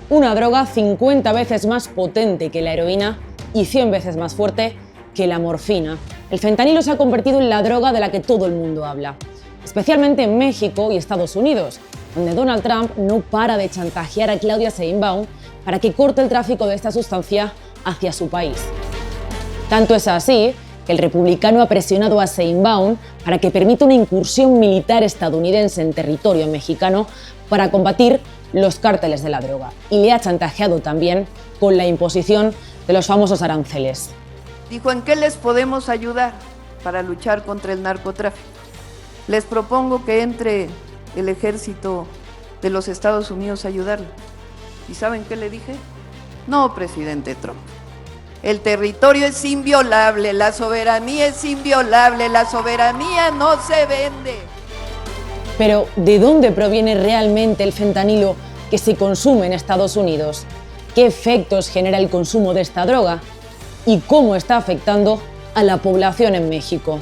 una droga 50 veces más potente que la heroína y 100 veces más fuerte que la morfina. El fentanilo se ha convertido en la droga de la que todo el mundo habla, especialmente en México y Estados Unidos, donde Donald Trump no para de chantajear a Claudia Sheinbaum para que corte el tráfico de esta sustancia hacia su país. Tanto es así que el republicano ha presionado a Sheinbaum para que permita una incursión militar estadounidense en territorio mexicano para combatir los cárteles de la droga, y le ha chantajeado también con la imposición de los famosos aranceles. Dijo, ¿en qué les podemos ayudar para luchar contra el narcotráfico? Les propongo que entre el ejército de los Estados Unidos a ayudarle. ¿Y saben qué le dije? No, presidente Trump. El territorio es inviolable, la soberanía es inviolable, la soberanía no se vende. Pero, ¿de dónde proviene realmente el fentanilo que se consume en Estados Unidos? ¿Qué efectos genera el consumo de esta droga? ¿Y cómo está afectando a la población en México?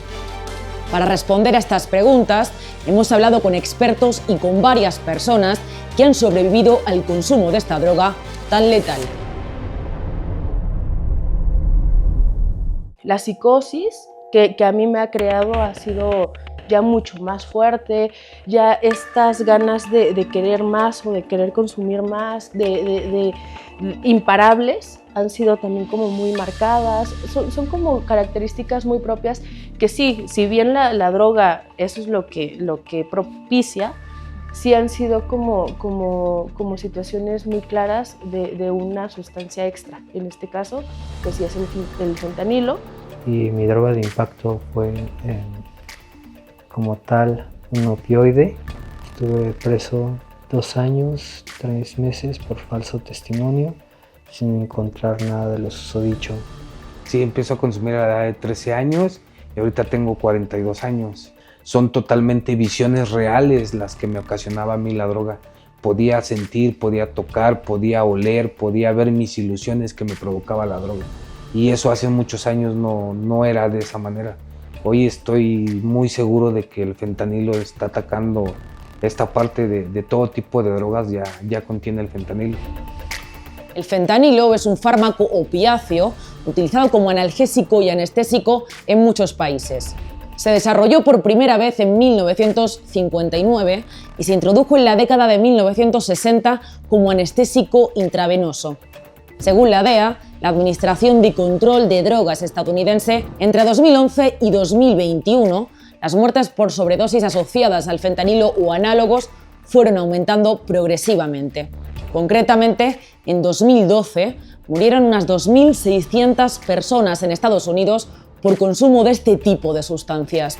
Para responder a estas preguntas, hemos hablado con expertos y con varias personas que han sobrevivido al consumo de esta droga tan letal. La psicosis que a mí me ha creado ha sido ya mucho más fuerte, ya estas ganas de querer más o de querer consumir más, de imparables, han sido también como muy marcadas. Son como características muy propias que sí, si bien la droga, eso es lo que propicia, sí han sido como situaciones muy claras de una sustancia extra. En este caso, pues sí es el fentanilo. Y mi droga de impacto fue como tal un opioide. Estuve preso 2 años, 3 meses por falso testimonio, sin encontrar nada de lo susodicho. Sí, empiezo a consumir a la edad de 13 años y ahorita tengo 42 años. Son totalmente visiones reales las que me ocasionaba a mí la droga. Podía sentir, podía tocar, podía oler, podía ver mis ilusiones que me provocaba la droga. Y eso hace muchos años no era de esa manera. Hoy estoy muy seguro de que el fentanilo está atacando esta parte de todo tipo de drogas, ya contiene el fentanilo. El fentanilo es un fármaco opiáceo utilizado como analgésico y anestésico en muchos países. Se desarrolló por primera vez en 1959 y se introdujo en la década de 1960 como anestésico intravenoso. Según la DEA, la Administración de Control de Drogas estadounidense, entre 2011 y 2021, las muertes por sobredosis asociadas al fentanilo o análogos fueron aumentando progresivamente. Concretamente, en 2012 murieron unas 2.600 personas en Estados Unidos por consumo de este tipo de sustancias.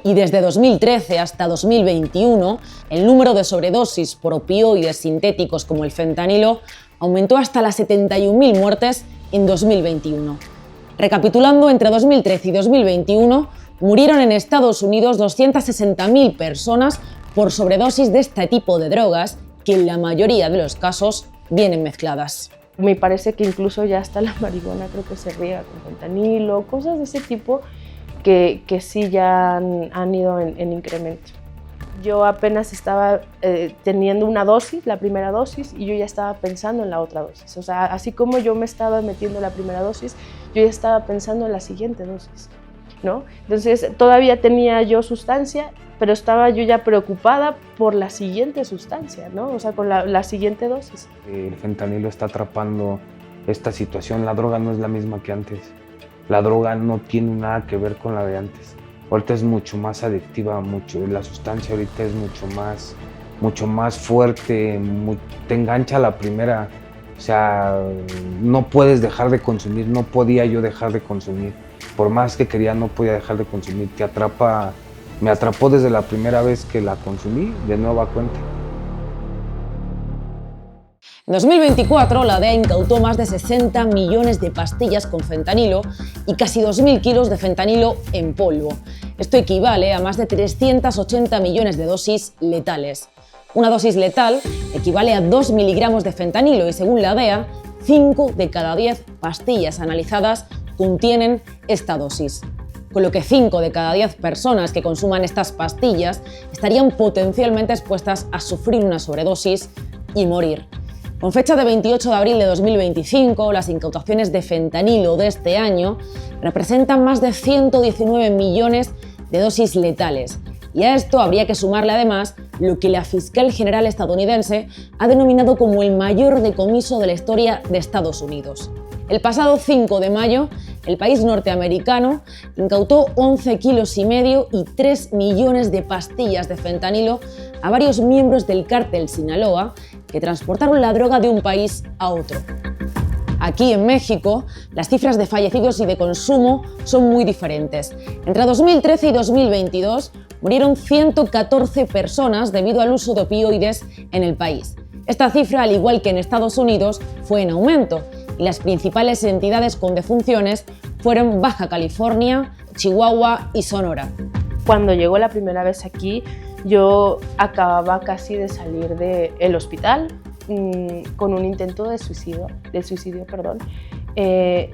Y desde 2013 hasta 2021, el número de sobredosis por opioides sintéticos como el fentanilo aumentó hasta las 71.000 muertes en 2021. Recapitulando, entre 2013 y 2021 murieron en Estados Unidos 260.000 personas por sobredosis de este tipo de drogas, que en la mayoría de los casos vienen mezcladas. Me parece que incluso ya hasta la marihuana creo que se riega con fentanilo, cosas de ese tipo que sí ya han ido en incremento. Yo apenas estaba teniendo una dosis, la primera dosis, y yo ya estaba pensando en la otra dosis. O sea, así como yo me estaba metiendo la primera dosis, yo ya estaba pensando en la siguiente dosis, ¿no? Entonces, todavía tenía yo sustancia, pero estaba yo ya preocupada por la siguiente sustancia, ¿no? O sea, con la siguiente dosis. El fentanilo está atrapando esta situación. La droga no es la misma que antes. La droga no tiene nada que ver con la de antes. Ahorita es mucho más adictiva, la sustancia ahorita es mucho más fuerte, te engancha a la primera. O sea, no puedes dejar de consumir, no podía yo dejar de consumir. Por más que quería, no podía dejar de consumir. Te atrapa. Me atrapó desde la primera vez que la consumí, de nueva cuenta. En 2024, la DEA incautó más de 60 millones de pastillas con fentanilo y casi 2.000 kilos de fentanilo en polvo. Esto equivale a más de 380 millones de dosis letales. Una dosis letal equivale a 2 miligramos de fentanilo y, según la DEA, 5 de cada 10 pastillas analizadas contienen esta dosis. Con lo que 5 de cada 10 personas que consuman estas pastillas estarían potencialmente expuestas a sufrir una sobredosis y morir. Con fecha de 28 de abril de 2025, las incautaciones de fentanilo de este año representan más de 119 millones de dosis letales. Y a esto habría que sumarle además lo que la fiscal general estadounidense ha denominado como el mayor decomiso de la historia de Estados Unidos. El pasado 5 de mayo, el país norteamericano incautó 11,5 kilos y 3 millones de pastillas de fentanilo a varios miembros del cártel Sinaloa que transportaron la droga de un país a otro. Aquí en México, las cifras de fallecidos y de consumo son muy diferentes. Entre 2013 y 2022 murieron 114 personas debido al uso de opioides en el país. Esta cifra, al igual que en Estados Unidos, fue en aumento y las principales entidades con defunciones fueron Baja California, Chihuahua y Sonora. Cuando llegó la primera vez aquí, yo acababa casi de salir del hospital con un intento de suicidio.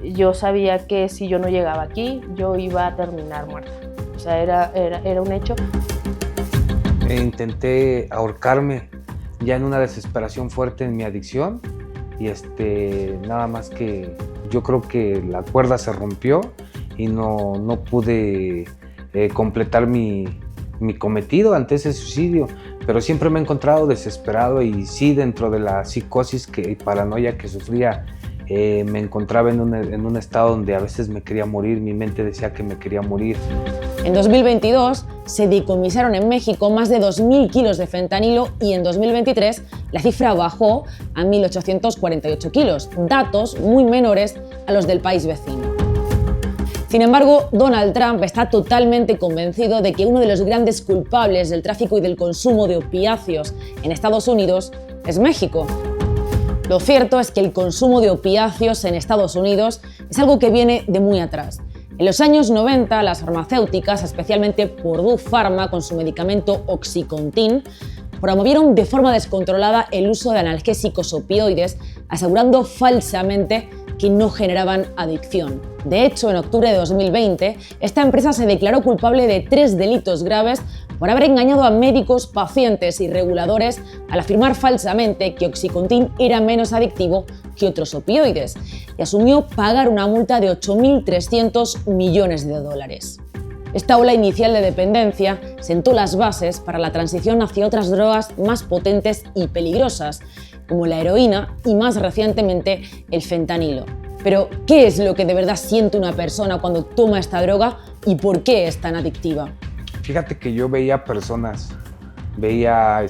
Yo sabía que si yo no llegaba aquí, yo iba a terminar muerta. O sea, era un hecho. Intenté ahorcarme ya en una desesperación fuerte en mi adicción y nada más que yo creo que la cuerda se rompió y no pude completar mi cometido ante ese suicidio, pero siempre me he encontrado desesperado y sí, dentro de la psicosis y paranoia que sufría, me encontraba en un estado donde a veces me quería morir, mi mente decía que me quería morir. En 2022 se decomisaron en México más de 2.000 kilos de fentanilo y en 2023 la cifra bajó a 1.848 kilos, datos muy menores a los del país vecino. Sin embargo, Donald Trump está totalmente convencido de que uno de los grandes culpables del tráfico y del consumo de opiáceos en Estados Unidos es México. Lo cierto es que el consumo de opiáceos en Estados Unidos es algo que viene de muy atrás. En los años 90, las farmacéuticas, especialmente Purdue Pharma con su medicamento Oxycontin, promovieron de forma descontrolada el uso de analgésicos opioides, asegurando falsamente que no generaban adicción. De hecho, en octubre de 2020, esta empresa se declaró culpable de 3 delitos graves por haber engañado a médicos, pacientes y reguladores al afirmar falsamente que Oxycontin era menos adictivo que otros opioides y asumió pagar una multa de 8.300 millones de dólares. Esta ola inicial de dependencia sentó las bases para la transición hacia otras drogas más potentes y peligrosas, como la heroína y más recientemente el fentanilo. Pero, ¿qué es lo que de verdad siente una persona cuando toma esta droga y por qué es tan adictiva? Fíjate que yo veía personas, llegué a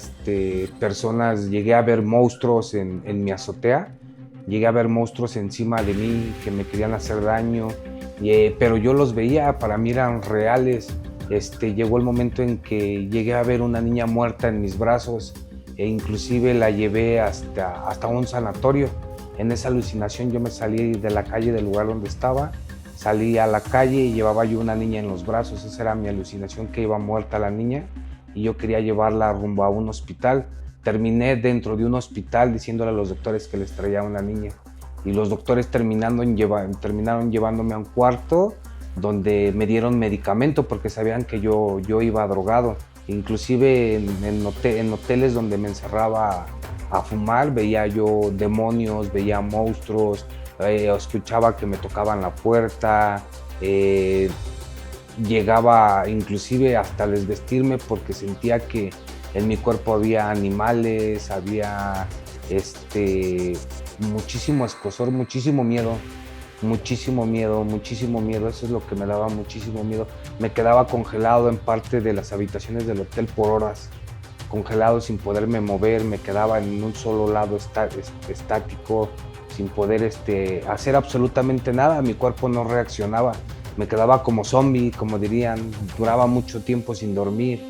ver monstruos en mi azotea, llegué a ver monstruos encima de mí que me querían hacer daño, pero yo los veía, para mí eran reales. Llegó el momento en que llegué a ver una niña muerta en mis brazos e inclusive la llevé hasta un sanatorio. En esa alucinación yo me salí de la calle del lugar donde estaba, salí a la calle y llevaba yo una niña en los brazos. Esa era mi alucinación, que iba muerta la niña y yo quería llevarla rumbo a un hospital. Terminé dentro de un hospital diciéndole a los doctores que les traía una niña y los doctores terminaron llevándome a un cuarto donde me dieron medicamento porque sabían que yo iba drogado. Inclusive en hoteles donde me encerraba a fumar veía yo demonios, veía monstruos, escuchaba que me tocaban la puerta, llegaba inclusive hasta desvestirme porque sentía que en mi cuerpo había animales, había muchísimo escozor, muchísimo miedo, eso es lo que me daba muchísimo miedo. Me quedaba congelado en parte de las habitaciones del hotel por horas, congelado sin poderme mover, me quedaba en un solo lado estático, sin poder hacer absolutamente nada, mi cuerpo no reaccionaba, me quedaba como zombie, como dirían, duraba mucho tiempo sin dormir.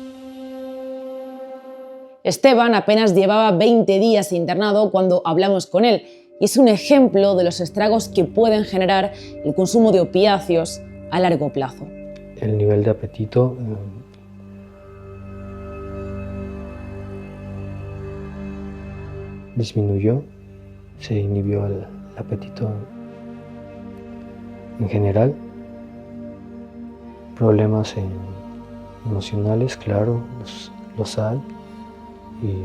Esteban apenas llevaba 20 días internado cuando hablamos con él y es un ejemplo de los estragos que pueden generar el consumo de opiáceos a largo plazo. El nivel de apetito disminuyó, se inhibió el apetito en general, problemas emocionales, claro, los hay, y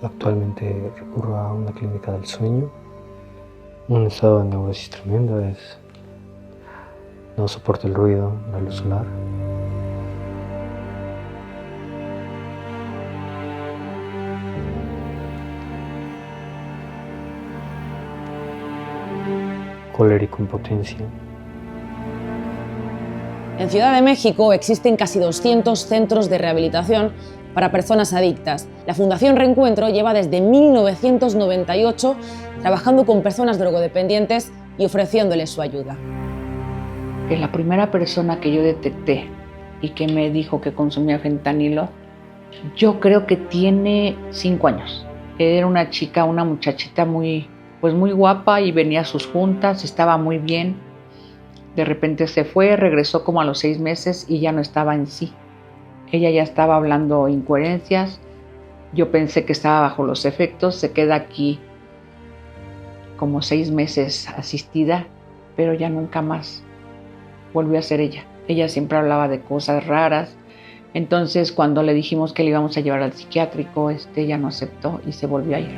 Actualmente recurro a una clínica del sueño. Un estado de neurosis tremendo no soporto el ruido, la luz solar. Colérico en potencia. En Ciudad de México existen casi 200 centros de rehabilitación para personas adictas. La Fundación Reencuentro lleva desde 1998 trabajando con personas drogodependientes y ofreciéndoles su ayuda. La primera persona que yo detecté y que me dijo que consumía fentanilo, yo creo que tiene 5 años. Era una chica, una muchachita muy guapa y venía a sus juntas, estaba muy bien. De repente se fue, regresó como a los 6 meses y ya no estaba en sí. Ella ya estaba hablando incoherencias. Yo pensé que estaba bajo los efectos. Se queda aquí como 6 meses asistida, pero ya nunca más volvió a ser ella. Ella siempre hablaba de cosas raras. Entonces, cuando le dijimos que le íbamos a llevar al psiquiátrico, ella no aceptó y se volvió a ir.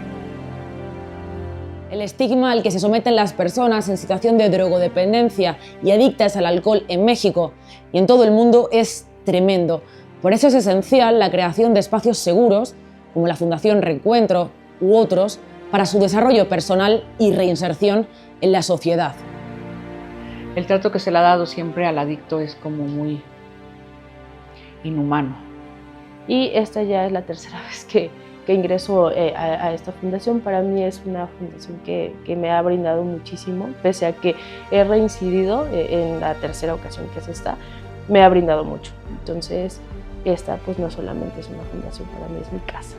El estigma al que se someten las personas en situación de drogodependencia y adictas al alcohol en México y en todo el mundo es tremendo. Por eso es esencial la creación de espacios seguros, como la Fundación Reencuentro u otros, para su desarrollo personal y reinserción en la sociedad. El trato que se le ha dado siempre al adicto es como muy inhumano. Y esta ya es la tercera vez que ingreso a esta fundación. Para mí es una fundación que me ha brindado muchísimo, pese a que he reincidido en la tercera ocasión que es esta, me ha brindado mucho. Entonces, esta pues no solamente es una fundación, para mí es mi casa.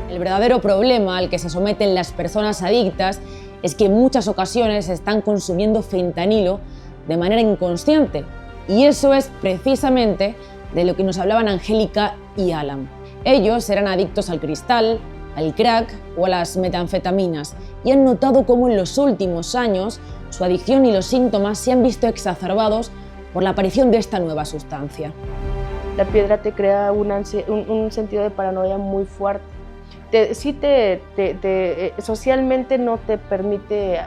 El verdadero problema al que se someten las personas adictas es que en muchas ocasiones están consumiendo fentanilo de manera inconsciente. Y eso es precisamente de lo que nos hablaban Angélica y Alan. Ellos eran adictos al cristal, al crack o a las metanfetaminas y han notado cómo en los últimos años su adicción y los síntomas se han visto exacerbados por la aparición de esta nueva sustancia. La piedra te crea un sentido de paranoia muy fuerte. Socialmente no te permite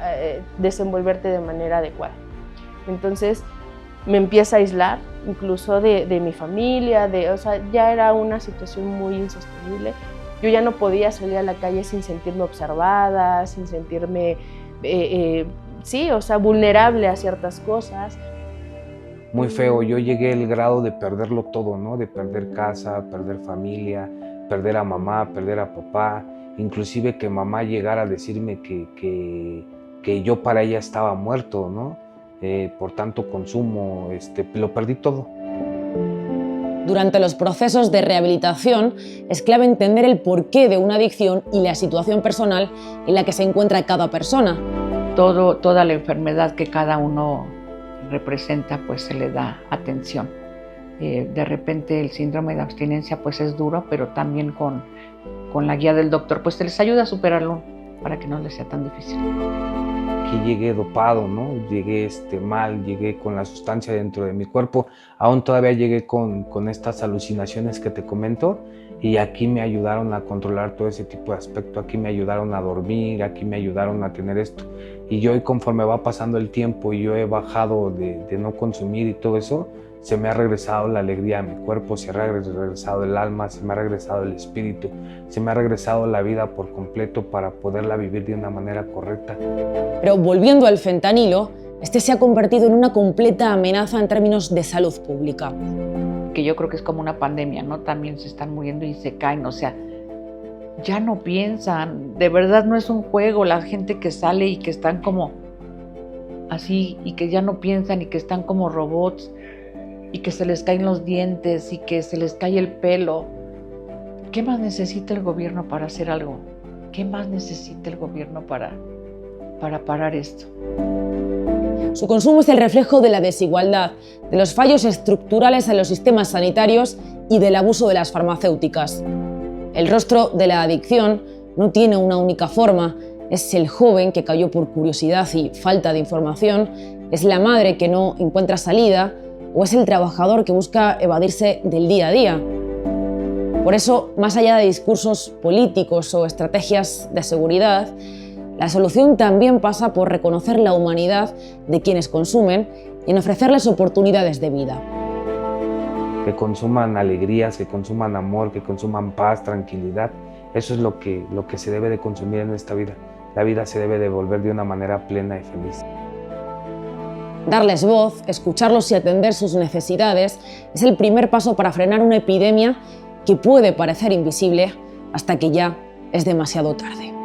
desenvolverte de manera adecuada. Entonces me empieza a aislar, incluso de mi familia, ya era una situación muy insostenible. Yo ya no podía salir a la calle sin sentirme observada, sin sentirme, vulnerable a ciertas cosas. Muy feo, yo llegué al grado de perderlo todo, ¿no? De perder casa, perder familia, perder a mamá, perder a papá, inclusive que mamá llegara a decirme que yo para ella estaba muerto, ¿no? Por tanto consumo, lo perdí todo. Durante los procesos de rehabilitación es clave entender el porqué de una adicción y la situación personal en la que se encuentra cada persona. Toda la enfermedad que cada uno representa, pues se le da atención. De repente el síndrome de abstinencia pues es duro, pero también con la guía del doctor pues se les ayuda a superarlo para que no les sea tan difícil. Aquí llegué dopado, ¿no? Llegué mal, llegué con la sustancia dentro de mi cuerpo. Aún todavía llegué con estas alucinaciones que te comento y aquí me ayudaron a controlar todo ese tipo de aspecto. Aquí me ayudaron a dormir, aquí me ayudaron a tener esto. Y yo, conforme va pasando el tiempo y yo he bajado de no consumir y todo eso, se me ha regresado la alegría a mi cuerpo, se me ha regresado el alma, se me ha regresado el espíritu, se me ha regresado la vida por completo para poderla vivir de una manera correcta. Pero volviendo al fentanilo, se ha convertido en una completa amenaza en términos de salud pública. Que yo creo que es como una pandemia, ¿no? También se están muriendo y se caen, o sea, ya no piensan, de verdad no es un juego, la gente que sale y que están como así y que ya no piensan y que están como robots y que se les caen los dientes y que se les cae el pelo. ¿Qué más necesita el gobierno para hacer algo? ¿Qué más necesita el gobierno para parar esto? Su consumo es el reflejo de la desigualdad, de los fallos estructurales en los sistemas sanitarios y del abuso de las farmacéuticas. El rostro de la adicción no tiene una única forma. Es el joven que cayó por curiosidad y falta de información, es la madre que no encuentra salida o es el trabajador que busca evadirse del día a día. Por eso, más allá de discursos políticos o estrategias de seguridad, la solución también pasa por reconocer la humanidad de quienes consumen y en ofrecerles oportunidades de vida. Que consuman alegrías, que consuman amor, que consuman paz, tranquilidad. Eso es lo que se debe de consumir en esta vida. La vida se debe de volver de una manera plena y feliz. Darles voz, escucharlos y atender sus necesidades es el primer paso para frenar una epidemia que puede parecer invisible hasta que ya es demasiado tarde.